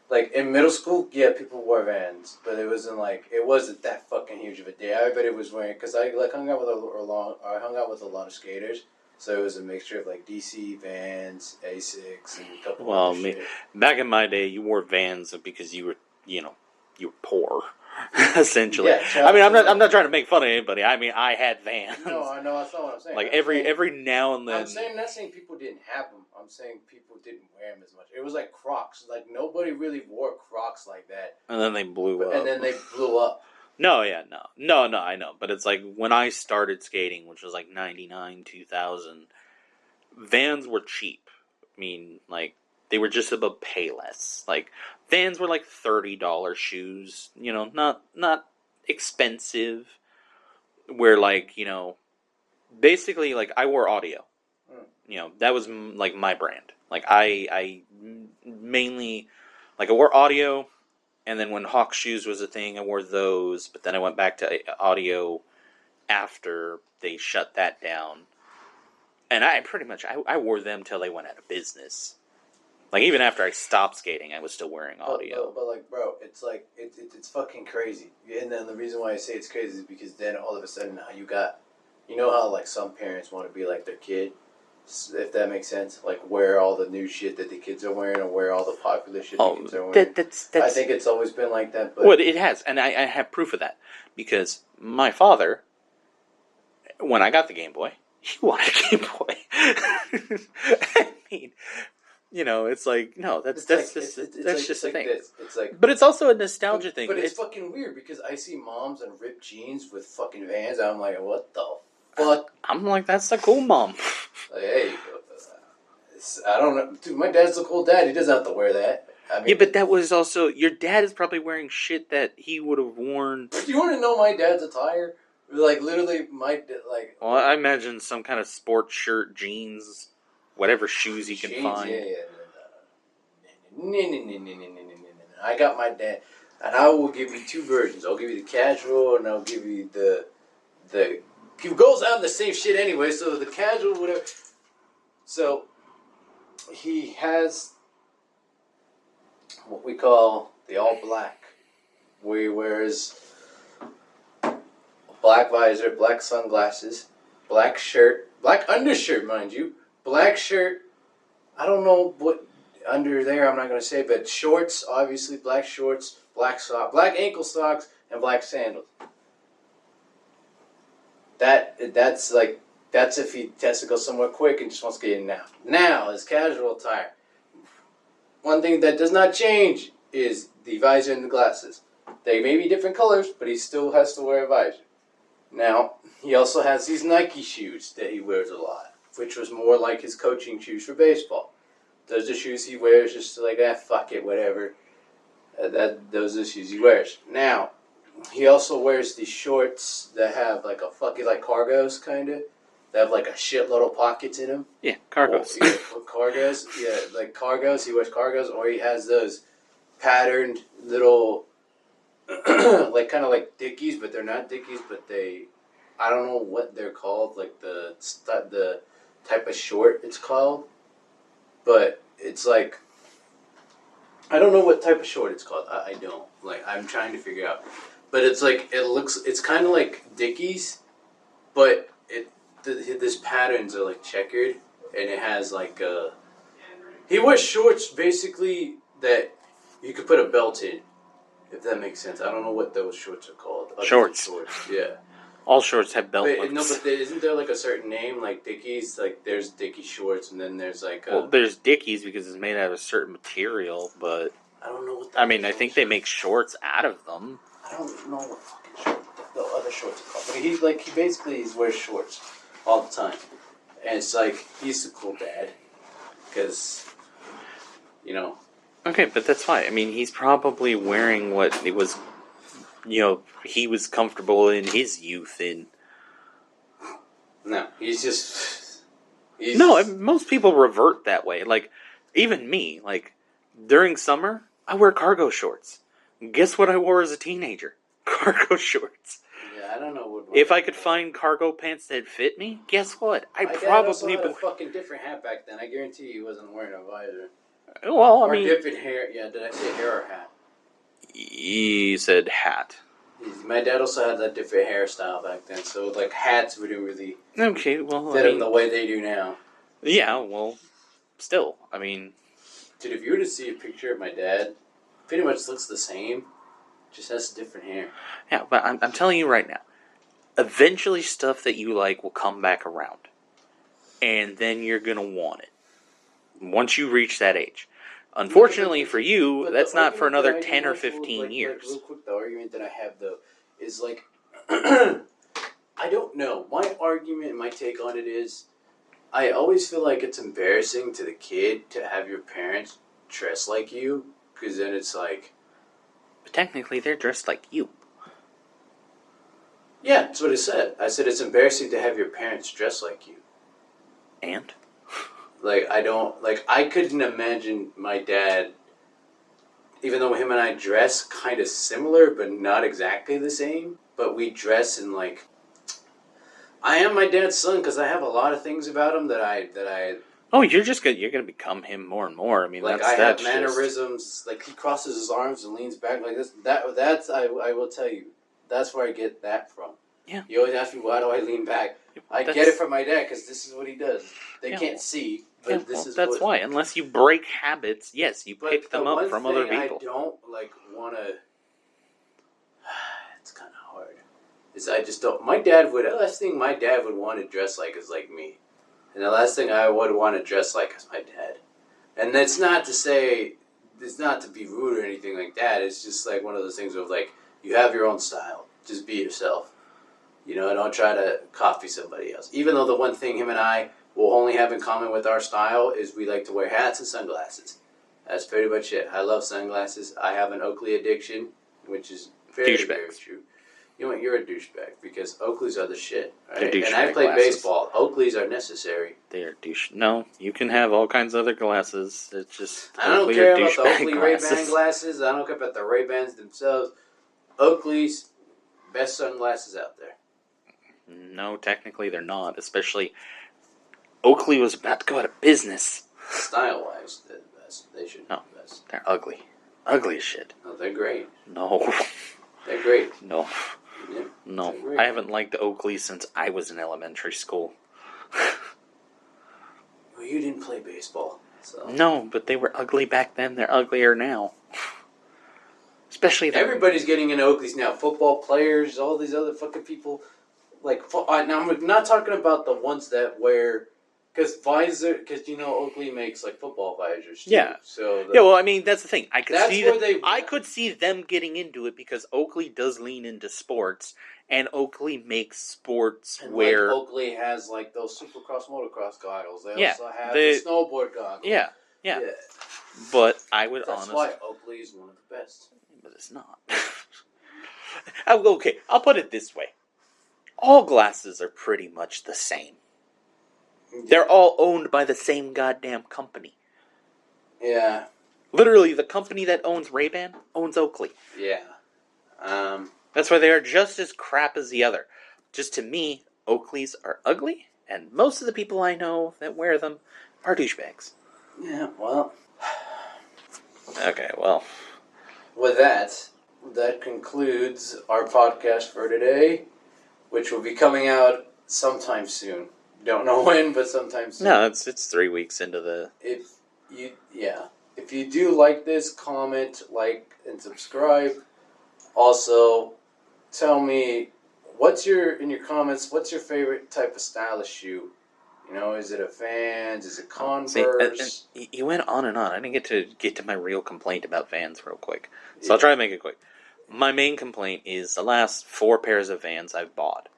Speaker 2: Like, in middle school, yeah, people wore Vans, but it wasn't that fucking huge of a deal. Everybody was wearing, because I hung out with a lot of skaters, so it was a mixture of, like, DC, Vans, Asics, and a couple other shit.
Speaker 1: Back in my day, you wore Vans because you were, you were poor. Essentially,
Speaker 2: Yeah,
Speaker 1: I mean, I'm not trying to make fun of anybody. I mean, I had Vans.
Speaker 2: No, I know that's not what I'm saying.
Speaker 1: Like every now and then.
Speaker 2: I'm not saying people didn't have them. I'm saying people didn't wear them as much. It was like Crocs. Like nobody really wore Crocs like that.
Speaker 1: And then they blew up. No, yeah, no, I know. But it's like when I started skating, which was like 99, 2000, Vans were cheap. I mean, like, they were just about Payless. Like, Vans were like $30 shoes, not expensive. Where, like, basically, like, I wore Audio. That was, like, my brand. Like, I mainly, like, I wore Audio, and then when Hawk shoes was a thing, I wore those, but then I went back to Audio after they shut that down. And I pretty much, I wore them till they went out of business. Like, even after I stopped skating, I was still wearing Audio.
Speaker 2: But like, bro, it's like, it's fucking crazy. And then the reason why I say it's crazy is because then all of a sudden now you know how, like, some parents want to be like their kid? If that makes sense. Like, wear all the new shit that the kids are wearing or wear all the popular shit the kids are wearing. That's I think it's always been like that. But
Speaker 1: well, it has. And I have proof of that. Because my father, when I got the Game Boy, he wanted a Game Boy. I mean, it's like, no, that's just a thing.
Speaker 2: It's like,
Speaker 1: but it's also a nostalgia thing.
Speaker 2: But it's fucking weird because I see moms in ripped jeans with fucking Vans. I'm like, what the fuck?
Speaker 1: I'm like, that's the cool mom.
Speaker 2: Like, hey, I don't know. Dude, my dad's a cool dad. He doesn't have to wear that. I mean,
Speaker 1: yeah, but that was also, your dad is probably wearing shit that he would have worn.
Speaker 2: You want to know my dad's attire? Like, literally,
Speaker 1: Well, I imagine some kind of sports shirt, jeans, whatever shoes he can find.
Speaker 2: Yeah. I got my dad, and I will give you two versions. I'll give you the casual, and I'll give you the. He goes out in the same shit anyway, so the casual, whatever. So, he has what we call the all black, where he wears a black visor, black sunglasses, black shirt, black undershirt, mind you, black shirt. I don't know what under there, I'm not going to say, but shorts, obviously, black shorts, black ankle socks, and black sandals. That's if he has to go somewhere quick and just wants to get in now. Now, his casual attire. One thing that does not change is the visor and the glasses. They may be different colors, but he still has to wear a visor. Now, he also has these Nike shoes that he wears a lot, which was more like his coaching shoes for baseball. Those are the shoes he wears just like, fuck it, whatever. Those are the shoes he wears. Now, he also wears these shorts that have like a fucking, like cargos, kind of. They have like a shitload of pockets in them.
Speaker 1: Yeah, cargos.
Speaker 2: Cargos. Yeah, like cargos. He wears cargos, or he has those patterned little, like kind of like Dickies, but they're not Dickies, but I don't know what they're called, like the type of short it's called, but it's like, I don't know what type of short it's called. I don't. Like, I'm trying to figure out. But it's like, it's kind of like Dickies, but this patterns are like checkered, and it has like he wears shorts basically that you could put a belt in, if that makes sense. I don't know what those shorts are called.
Speaker 1: Shorts.
Speaker 2: Yeah.
Speaker 1: All shorts have belt
Speaker 2: But,
Speaker 1: loops.
Speaker 2: but isn't there like a certain name, like Dickies? Like there's Dickie shorts, and then there's like
Speaker 1: well, there's Dickies because it's made out of a certain material, but
Speaker 2: I don't know what.
Speaker 1: I think they make shorts out of them.
Speaker 2: I don't know what fucking short the other shorts are called. But he basically wears shorts all the time, and it's like he's a cool dad because, you know.
Speaker 1: Okay, but that's fine. I mean, he's probably wearing what it was, he was comfortable in his youth in.
Speaker 2: No, he's just.
Speaker 1: Most people revert that way. Like, even me. Like, during summer, I wear cargo shorts. Guess what I wore as a teenager? Cargo shorts.
Speaker 2: Yeah, I don't know what.
Speaker 1: If I could find cargo pants that fit me, guess what?
Speaker 2: My dad also had a fucking different hat back then. I guarantee he wasn't wearing a visor.
Speaker 1: Well,
Speaker 2: or different hair. Yeah, did I say hair or hat?
Speaker 1: You said hat.
Speaker 2: My dad also had that different hairstyle back then, so like hats wouldn't really fit him the way they do now.
Speaker 1: Yeah, well, still, I mean,
Speaker 2: dude, if you were to see a picture of my dad, pretty much looks the same, just has different hair.
Speaker 1: Yeah, but I'm telling you right now, eventually stuff that you like will come back around, and then you're gonna want it once you reach that age. Unfortunately for you, that's not for another 10 or 15 years.
Speaker 2: Real quick, the argument that I have, though, is like, I don't know. My argument, my take on it is, I always feel like it's embarrassing to the kid to have your parents dress like you, because then it's like...
Speaker 1: But technically, they're dressed like you.
Speaker 2: Yeah, that's what I said. I said it's embarrassing to have your parents dress like you.
Speaker 1: And?
Speaker 2: Like, I couldn't imagine my dad, even though him and I dress kind of similar, but not exactly the same, but we dress in, like, I am my dad's son because I have a lot of things about him that I
Speaker 1: Oh, you're gonna become him more and more. I mean,
Speaker 2: like,
Speaker 1: that's
Speaker 2: have mannerisms, like, he crosses his arms and leans back like this. That's, I will tell you, that's where I get that from.
Speaker 1: Yeah.
Speaker 2: You always ask me, why do I lean back? I get it from my dad because this is what he does. They can't see, but
Speaker 1: that's why. Unless you break habits, yes, you pick them up from other people.
Speaker 2: I don't want to. It's kind of hard. Is I just don't. The last thing my dad would want to dress like is like me, and the last thing I would want to dress like is my dad. And that's not to say, it's not to be rude or anything like that. It's just like one of those things of like, you have your own style. Just be yourself. Don't try to copy somebody else. Even though the one thing him and I will only have in common with our style is we like to wear hats and sunglasses. That's pretty much it. I love sunglasses. I have an Oakley addiction, which is very, very true. You know what? You're a douchebag because Oakleys are the shit. Right? And I play baseball. Oakleys are necessary.
Speaker 1: They are douche. No, you can have all kinds of other glasses. It's just
Speaker 2: I don't care about the Oakley Ray-Ban glasses. I don't care about the Ray-Bans themselves. Oakley's best sunglasses out there.
Speaker 1: No, technically they're not. Especially, Oakley was about to go out of business.
Speaker 2: Style-wise, they're the best. They should be the best.
Speaker 1: They're ugly. Ugly as shit.
Speaker 2: No, they're great.
Speaker 1: No.
Speaker 2: They're great.
Speaker 1: No.
Speaker 2: Yeah,
Speaker 1: no. I haven't liked Oakley since I was in elementary school.
Speaker 2: Well, you didn't play baseball. So.
Speaker 1: No, but they were ugly back then. They're uglier now. Especially
Speaker 2: everybody's getting into Oakleys now. Football players, all these other fucking people. Like, now I'm not talking about the ones that wear, because Oakley makes like football visors too.
Speaker 1: Yeah.
Speaker 2: So
Speaker 1: well, I mean that's the thing. I could see them getting into it because Oakley does lean into sports, And Oakley makes sports
Speaker 2: And
Speaker 1: where...
Speaker 2: like Oakley has like those Supercross motocross goggles. They
Speaker 1: Yeah,
Speaker 2: also have the snowboard goggles.
Speaker 1: Yeah. But I would
Speaker 2: That's why Oakley is one of the best.
Speaker 1: But it's not. Okay, I'll put it this way. All glasses are pretty much the same. They're all owned by the same goddamn company.
Speaker 2: Yeah.
Speaker 1: Literally, the company that owns Ray-Ban owns Oakley.
Speaker 2: Yeah.
Speaker 1: That's why they are just as crap as the other. Just to me, Oakleys are ugly, and most of the people I know that wear them are douchebags.
Speaker 2: Yeah, well.
Speaker 1: Okay, well.
Speaker 2: With that concludes our podcast for today, which will be coming out sometime soon. Don't know when, but sometime soon.
Speaker 1: No, it's 3 weeks into the...
Speaker 2: If you do like this, comment, like, and subscribe. Also, tell me in your comments, what's your favorite type of stylish shoe? You know, is it a Vans? Is it Converse?
Speaker 1: See, you went on and on. I didn't get to my real complaint about Vans real quick. So I'll try to make it quick. My main complaint is the last 4 pairs of Vans I've bought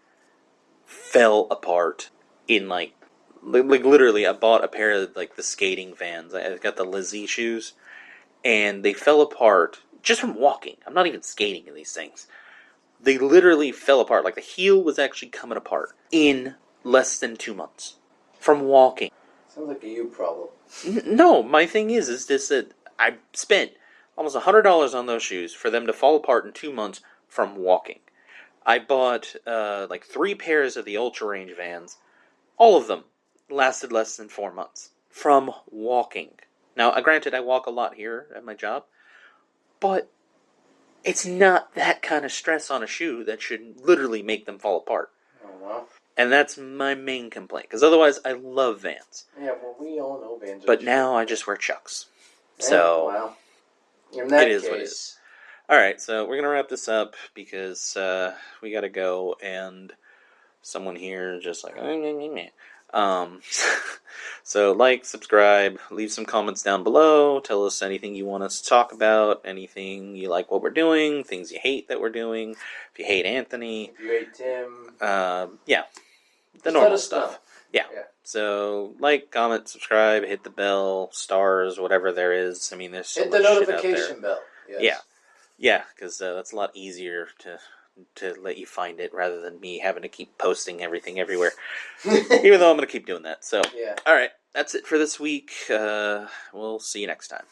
Speaker 1: fell apart in like literally. I bought a pair of like the skating Vans. I got the Lizzie shoes, and they fell apart just from walking. I'm not even skating in these things. They literally fell apart. Like the heel was actually coming apart in less than 2 months from walking.
Speaker 2: Sounds like a you problem.
Speaker 1: No, my thing is this that I spent almost $100 on those shoes for them to fall apart in 2 months from walking. I bought like 3 pairs of the Ultra Range Vans. All of them lasted less than 4 months from walking. Now, granted, I walk a lot here at my job, but it's not that kind of stress on a shoe that should literally make them fall apart.
Speaker 2: Oh, wow.
Speaker 1: And that's my main complaint, because otherwise I love Vans.
Speaker 2: Yeah, well, we all know Vans.
Speaker 1: But now I just wear Chucks.
Speaker 2: Yeah,
Speaker 1: So,
Speaker 2: wow. In that
Speaker 1: it is
Speaker 2: case,
Speaker 1: what it is. Alright, so we're going to wrap this up, because we got to go, and someone here just like... So like, subscribe, leave some comments down below, tell us anything you want us to talk about, anything you like what we're doing, things you hate that we're doing, if you hate Anthony,
Speaker 2: if you hate Tim,
Speaker 1: yeah, the
Speaker 2: just
Speaker 1: normal
Speaker 2: let us
Speaker 1: stuff.
Speaker 2: know.
Speaker 1: Yeah. So like, comment, subscribe, hit the bell, stars, whatever there is. I mean, there's so
Speaker 2: hit the
Speaker 1: much shit out
Speaker 2: notification
Speaker 1: there.
Speaker 2: bell. Yes.
Speaker 1: Yeah, because that's a lot easier to let you find it rather than me having to keep posting everything everywhere. Even though I'm going to keep doing that. So,
Speaker 2: Yeah.
Speaker 1: all right, that's it for this week. We'll see you next time.